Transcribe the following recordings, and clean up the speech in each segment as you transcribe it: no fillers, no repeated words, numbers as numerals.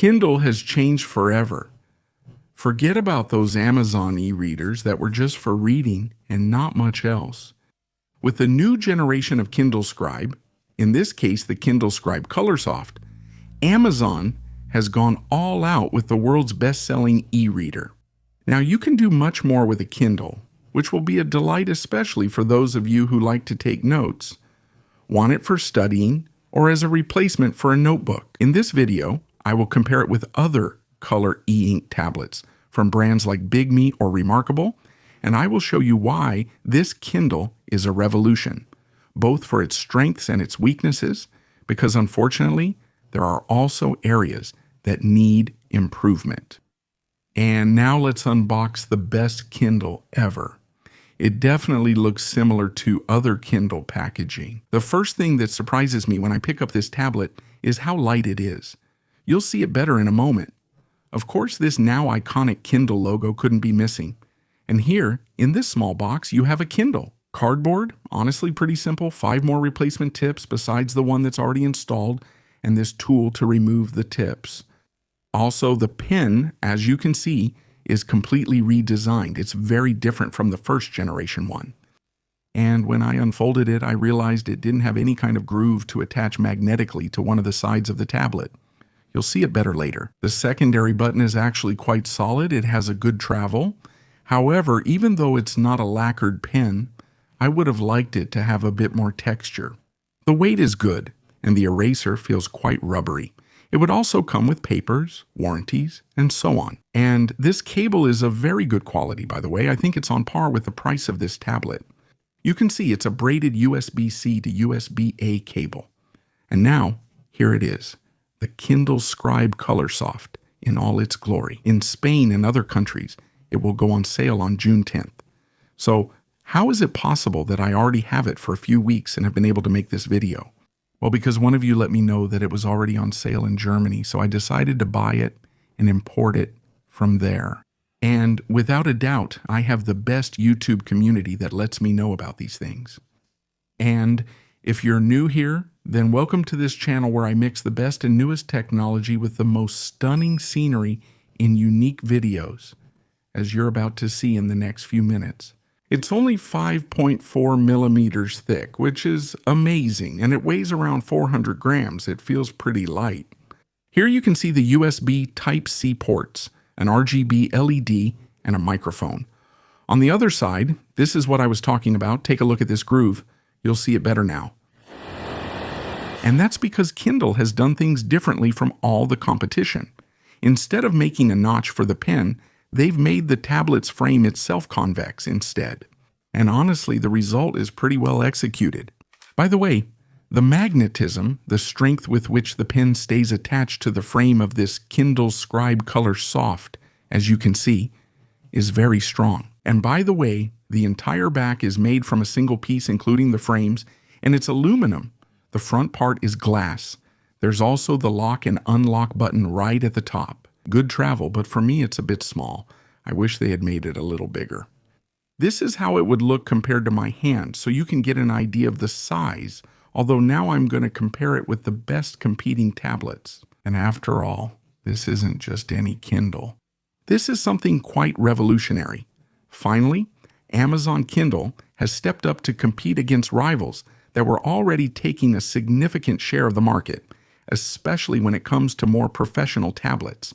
Kindle has changed forever. Forget about those Amazon e-readers that were just for reading and not much else. With the new generation of Kindle Scribe, in this case the Kindle Scribe Colorsoft, Amazon has gone all out with the world's best-selling e-reader. Now you can do much more with a Kindle, which will be a delight especially for those of you who like to take notes, want it for studying, or as a replacement for a notebook. In this video, I will compare it with other color e-ink tablets from brands like Big Me or Remarkable, and I will show you why this Kindle is a revolution, both for its strengths and its weaknesses, because unfortunately, there are also areas that need improvement. And now let's unbox the best Kindle ever. It definitely looks similar to other Kindle packaging. The first thing that surprises me when I pick up this tablet is how light it is. You'll see it better in a moment. Of course, this now iconic Kindle logo couldn't be missing. And here, in this small box, you have a Kindle. Cardboard, honestly pretty simple, 5 more replacement tips besides the one that's already installed, and this tool to remove the tips. Also, the pen, as you can see, is completely redesigned. It's very different from the first generation one. And when I unfolded it, I realized it didn't have any kind of groove to attach magnetically to one of the sides of the tablet. You'll see it better later. The secondary button is actually quite solid. It has a good travel. However, even though it's not a lacquered pen, I would have liked it to have a bit more texture. The weight is good, and the eraser feels quite rubbery. It would also come with papers, warranties, and so on. And this cable is of very good quality, by the way. I think it's on par with the price of this tablet. You can see it's a braided USB-C to USB-A cable. And now, here it is, the Kindle Scribe Colorsoft in all its glory. In Spain and other countries, it will go on sale on June 10th. So, how is it possible that I already have it for a few weeks and have been able to make this video? Well, because one of you let me know that it was already on sale in Germany, so I decided to buy it and import it from there. And without a doubt, I have the best YouTube community that lets me know about these things. And if you're new here, then welcome to this channel where I mix the best and newest technology with the most stunning scenery in unique videos, as you're about to see in the next few minutes. It's only 5.4 millimeters thick, which is amazing, and it weighs around 400 grams. It feels pretty light. Here you can see the USB Type-C ports, an RGB LED, and a microphone. On the other side, this is what I was talking about. Take a look at this groove. You'll see it better now. And that's because Kindle has done things differently from all the competition. Instead of making a notch for the pen, they've made the tablet's frame itself convex instead. And honestly, the result is pretty well executed. By the way, the magnetism, the strength with which the pen stays attached to the frame of this Kindle Scribe Colorsoft, as you can see, is very strong. And by the way, the entire back is made from a single piece, including the frames, and it's aluminum. The front part is glass. There's also the lock and unlock button right at the top. Good travel, but for me it's a bit small. I wish they had made it a little bigger. This is how it would look compared to my hand, so you can get an idea of the size, although now I'm going to compare it with the best competing tablets. And after all, this isn't just any Kindle. This is something quite revolutionary. Finally, Amazon Kindle has stepped up to compete against rivals that were already taking a significant share of the market, especially when it comes to more professional tablets.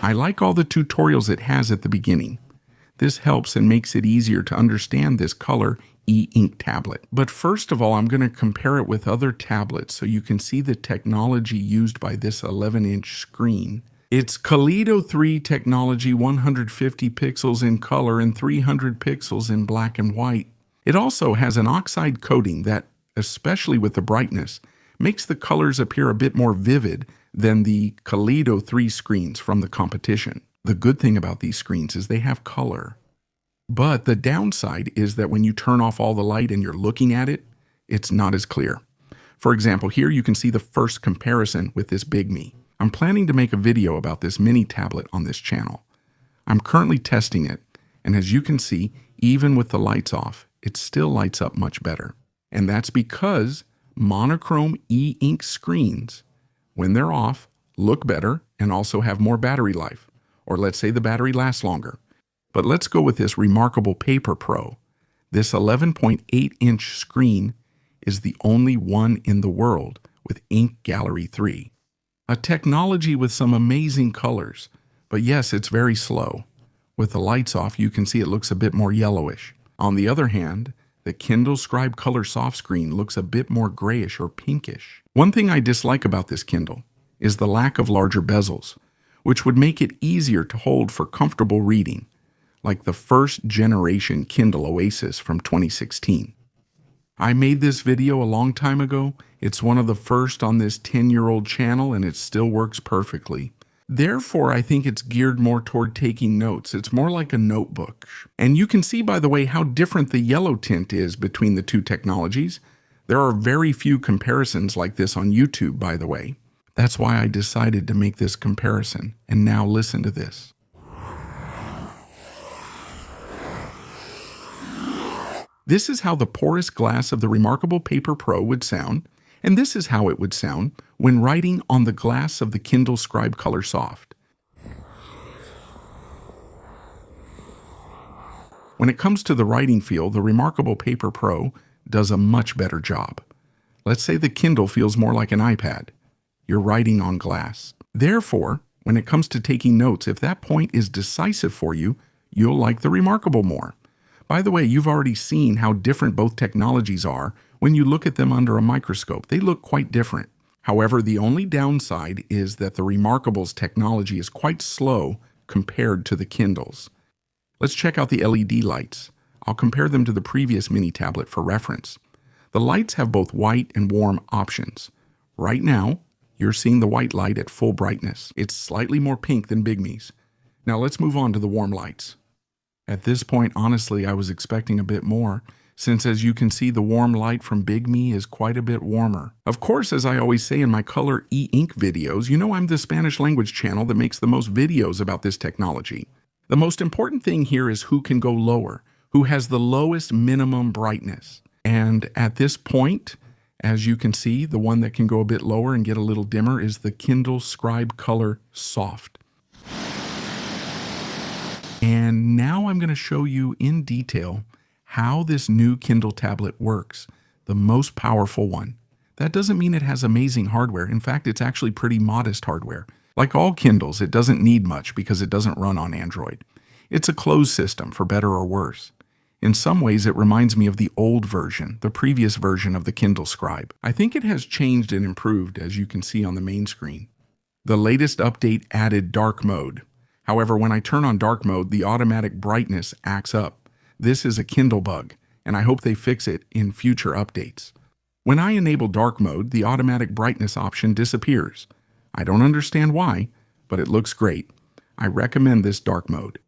I like all the tutorials it has at the beginning. This helps and makes it easier to understand this color e-ink tablet. But first of all, I'm going to compare it with other tablets so you can see the technology used by this 11-inch screen. It's Kaleido 3 technology, 150 pixels in color and 300 pixels in black and white. It also has an oxide coating that, especially with the brightness, makes the colors appear a bit more vivid than the Kaleido 3 screens from the competition. The good thing about these screens is they have color. But the downside is that when you turn off all the light and you're looking at it, it's not as clear. For example, here you can see the first comparison with this Big Me. I'm planning to make a video about this mini tablet on this channel. I'm currently testing it, and as you can see, even with the lights off, it still lights up much better. And that's because monochrome e-ink screens, when they're off, look better and also have more battery life, or let's say the battery lasts longer. But let's go with this Remarkable Paper Pro. This 11.8-inch screen is the only one in the world with Ink Gallery 3. A technology with some amazing colors, but yes, it's very slow. With the lights off, you can see it looks a bit more yellowish. On the other hand, the Kindle Scribe Colorsoft screen looks a bit more grayish or pinkish. One thing I dislike about this Kindle is the lack of larger bezels, which would make it easier to hold for comfortable reading, like the first generation Kindle Oasis from 2016. I made this video a long time ago. It's one of the first on this 10-year-old channel and it still works perfectly. Therefore, I think it's geared more toward taking notes. It's more like a notebook. And you can see, by the way, how different the yellow tint is between the two technologies. There are very few comparisons like this on YouTube, by the way. That's why I decided to make this comparison. And now listen to this. This is how the porous glass of the Remarkable Paper Pro would sound, and this is how it would sound when writing on the glass of the Kindle Scribe Colorsoft. When it comes to the writing feel, the Remarkable Paper Pro does a much better job. Let's say the Kindle feels more like an iPad. You're writing on glass. Therefore, when it comes to taking notes, if that point is decisive for you, you'll like the Remarkable more. By the way, you've already seen how different both technologies are when you look at them under a microscope. They look quite different. However, the only downside is that the Remarkable's technology is quite slow compared to the Kindle's. Let's check out the LED lights. I'll compare them to the previous mini tablet for reference. The lights have both white and warm options. Right now, you're seeing the white light at full brightness. It's slightly more pink than Bigme's. Now let's move on to the warm lights. At this point, honestly, I was expecting a bit more, since as you can see, the warm light from Bigme is quite a bit warmer. Of course, as I always say in my color e-ink videos, you know I'm the Spanish language channel that makes the most videos about this technology. The most important thing here is who can go lower, who has the lowest minimum brightness. And at this point, as you can see, the one that can go a bit lower and get a little dimmer is the Kindle Scribe Colorsoft. And now I'm going to show you in detail how this new Kindle tablet works, the most powerful one. That doesn't mean it has amazing hardware. In fact, it's actually pretty modest hardware. Like all Kindles, it doesn't need much because it doesn't run on Android. It's a closed system, for better or worse. In some ways, it reminds me of the old version, the previous version of the Kindle Scribe. I think it has changed and improved, as you can see on the main screen. The latest update added dark mode. However, when I turn on dark mode, the automatic brightness acts up. This is a Kindle bug, and I hope they fix it in future updates. When I enable dark mode, the automatic brightness option disappears. I don't understand why, but it looks great. I recommend this dark mode.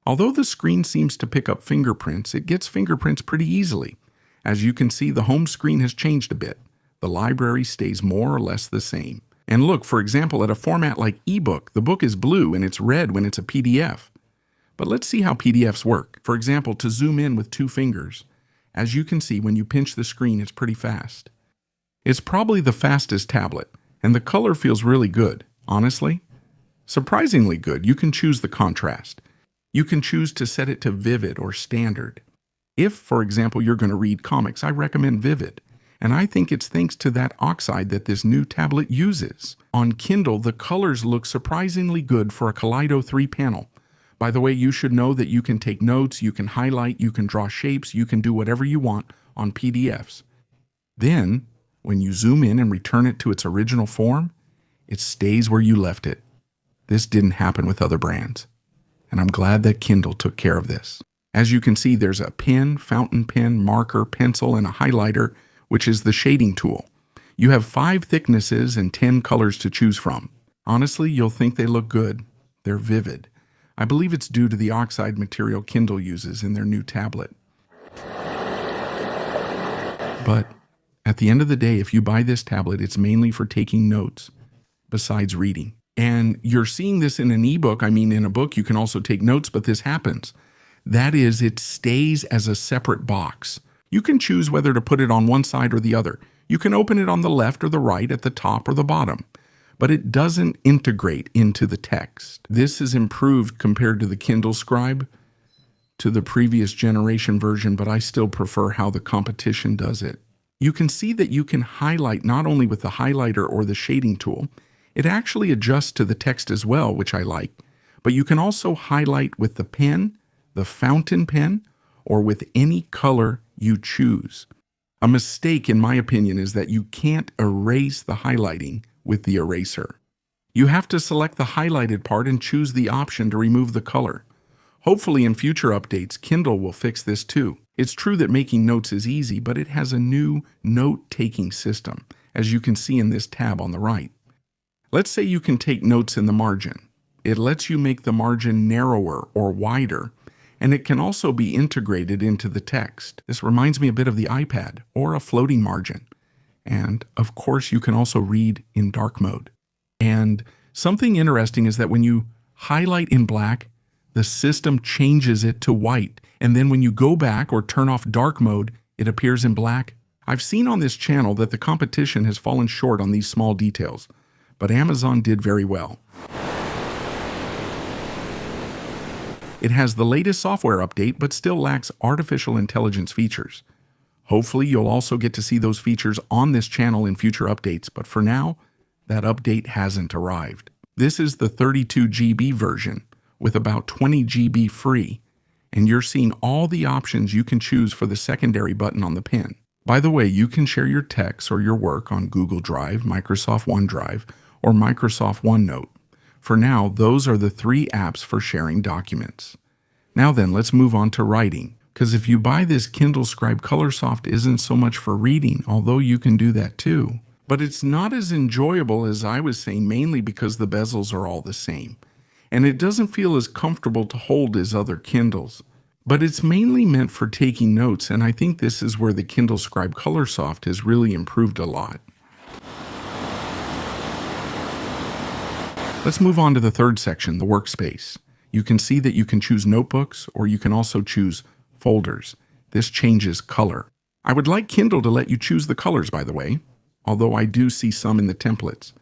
Although the screen seems to pick up fingerprints, it gets fingerprints pretty easily. As you can see, the home screen has changed a bit. The library stays more or less the same. And look, for example, at a format like ebook, the book is blue and it's red when it's a PDF. But let's see how PDFs work. For example, to zoom in with 2 fingers, as you can see, when you pinch the screen, it's pretty fast. It's probably the fastest tablet, and the color feels really good, honestly. Surprisingly good. You can choose the contrast. You can choose to set it to vivid or standard. If, for example, you're going to read comics, I recommend vivid. And I think it's thanks to that oxide that this new tablet uses. On Kindle, the colors look surprisingly good for a Kaleido 3 panel. By the way, you should know that you can take notes, you can highlight, you can draw shapes, you can do whatever you want on PDFs. Then, when you zoom in and return it to its original form, it stays where you left it. This didn't happen with other brands. And I'm glad that Kindle took care of this. As you can see, there's a pen, fountain pen, marker, pencil, and a highlighter, which is the shading tool. You have 5 thicknesses and 10 colors to choose from. Honestly, you'll think they look good. They're vivid. I believe it's due to the oxide material Kindle uses in their new tablet. But at the end of the day, if you buy this tablet, it's mainly for taking notes, besides reading. And you're seeing this in an ebook. I mean, in a book, you can also take notes, but this happens. That is, it stays as a separate box. You can choose whether to put it on one side or the other. You can open it on the left or the right, at the top or the bottom, but it doesn't integrate into the text. This is improved compared to the Kindle Scribe, to the previous generation version, but I still prefer how the competition does it. You can see that you can highlight not only with the highlighter or the shading tool, it actually adjusts to the text as well, which I like, but you can also highlight with the pen, the fountain pen, or with any color you choose. A mistake, in my opinion, is that you can't erase the highlighting with the eraser. You have to select the highlighted part and choose the option to remove the color. Hopefully in future updates, Kindle will fix this too. It's true that making notes is easy, but it has a new note-taking system, as you can see in this tab on the right. Let's say you can take notes in the margin. It lets you make the margin narrower or wider, and it can also be integrated into the text. This reminds me a bit of the iPad or a floating margin. And of course, you can also read in dark mode. And something interesting is that when you highlight in black, the system changes it to white. And then when you go back or turn off dark mode, it appears in black. I've seen on this channel that the competition has fallen short on these small details, but Amazon did very well. It has the latest software update, but still lacks artificial intelligence features. Hopefully, you'll also get to see those features on this channel in future updates, but for now, that update hasn't arrived. This is the 32 GB version with about 20 GB free, and you're seeing all the options you can choose for the secondary button on the pen. By the way, you can share your text or your work on Google Drive, Microsoft OneDrive, or Microsoft OneNote. For now, those are the 3 apps for sharing documents. Now then, let's move on to writing, because if you buy this Kindle Scribe Colorsoft isn't so much for reading, although you can do that too. But it's not as enjoyable as I was saying, mainly because the bezels are all the same, and it doesn't feel as comfortable to hold as other Kindles. But it's mainly meant for taking notes, and I think this is where the Kindle Scribe Colorsoft has really improved a lot. Let's move on to the third section, the workspace. You can see that you can choose notebooks, or you can also choose folders. This changes color. I would like Kindle to let you choose the colors, by the way, although I do see some in the templates.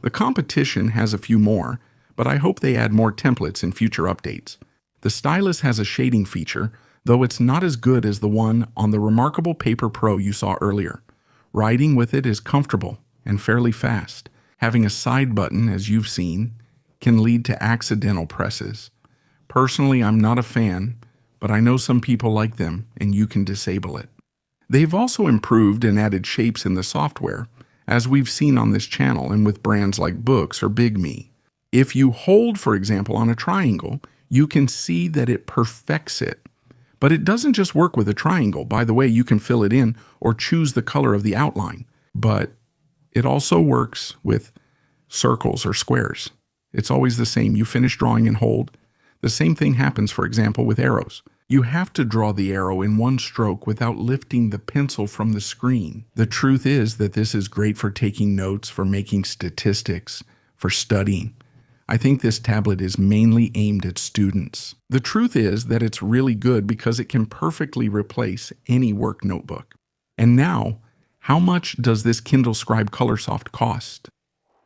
The competition has a few more, but I hope they add more templates in future updates. The stylus has a shading feature, though it's not as good as the one on the Remarkable Paper Pro you saw earlier. Writing with it is comfortable and fairly fast. Having a side button, as you've seen, can lead to accidental presses. Personally, I'm not a fan, but I know some people like them, and you can disable it. They've also improved and added shapes in the software, as we've seen on this channel and with brands like Books or Big Me. If you hold, for example, on a triangle, you can see that it perfects it. But it doesn't just work with a triangle. By the way, you can fill it in or choose the color of the outline. But it also works with circles or squares. It's always the same. You finish drawing and hold. The same thing happens, for example, with arrows. You have to draw the arrow in one stroke without lifting the pencil from the screen. The truth is that this is great for taking notes, for making statistics, for studying. I think this tablet is mainly aimed at students. The truth is that it's really good because it can perfectly replace any work notebook. And now, how much does this Kindle Scribe Colorsoft cost?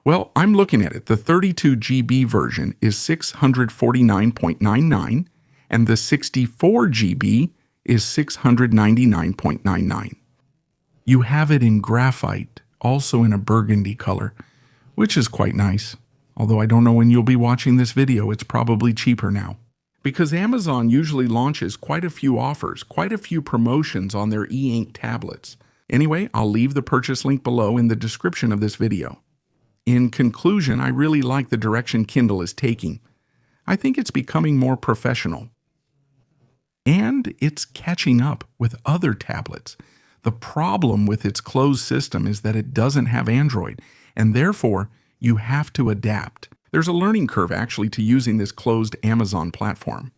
Well, I'm looking at it. The 32 GB version is $649.99, and the 64 GB is $699.99. You have it in graphite, also in a burgundy color, which is quite nice. Although I don't know when you'll be watching this video, it's probably cheaper now. Because Amazon usually launches quite a few offers, quite a few promotions on their e-ink tablets. Anyway, I'll leave the purchase link below in the description of this video. In conclusion, I really like the direction Kindle is taking. I think it's becoming more professional. And it's catching up with other tablets. The problem with its closed system is that it doesn't have Android, and therefore, you have to adapt. There's a learning curve actually to using this closed Amazon platform.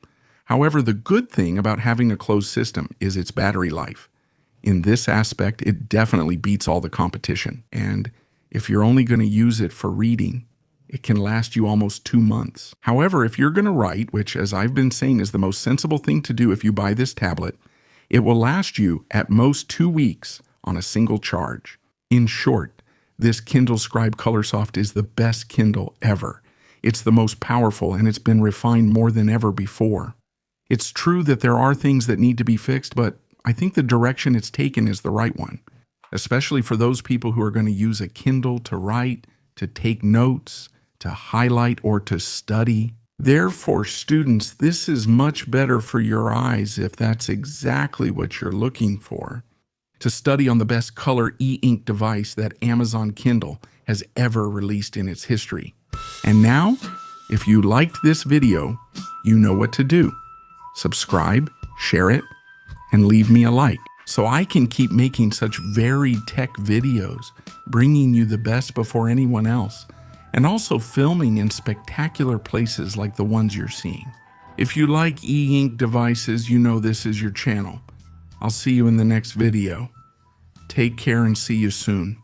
However, the good thing about having a closed system is its battery life. In this aspect, it definitely beats all the competition. And if you're only going to use it for reading, it can last you almost 2 months. However, if you're going to write, which as I've been saying is the most sensible thing to do if you buy this tablet, it will last you at most 2 weeks on a single charge. In short, this Kindle Scribe Colorsoft is the best Kindle ever. It's the most powerful, and it's been refined more than ever before. It's true that there are things that need to be fixed, but I think the direction it's taken is the right one, especially for those people who are going to use a Kindle to write, to take notes, to highlight, or to study. Therefore, students, this is much better for your eyes if that's exactly what you're looking for. To study on the best color e-ink device that Amazon Kindle has ever released in its history. And now, if you liked this video, you know what to do. Subscribe, share it, and leave me a like so I can keep making such varied tech videos, bringing you the best before anyone else, and also filming in spectacular places like the ones you're seeing. If you like e-ink devices, you know this is your channel. I'll see you in the next video. Take care and see you soon.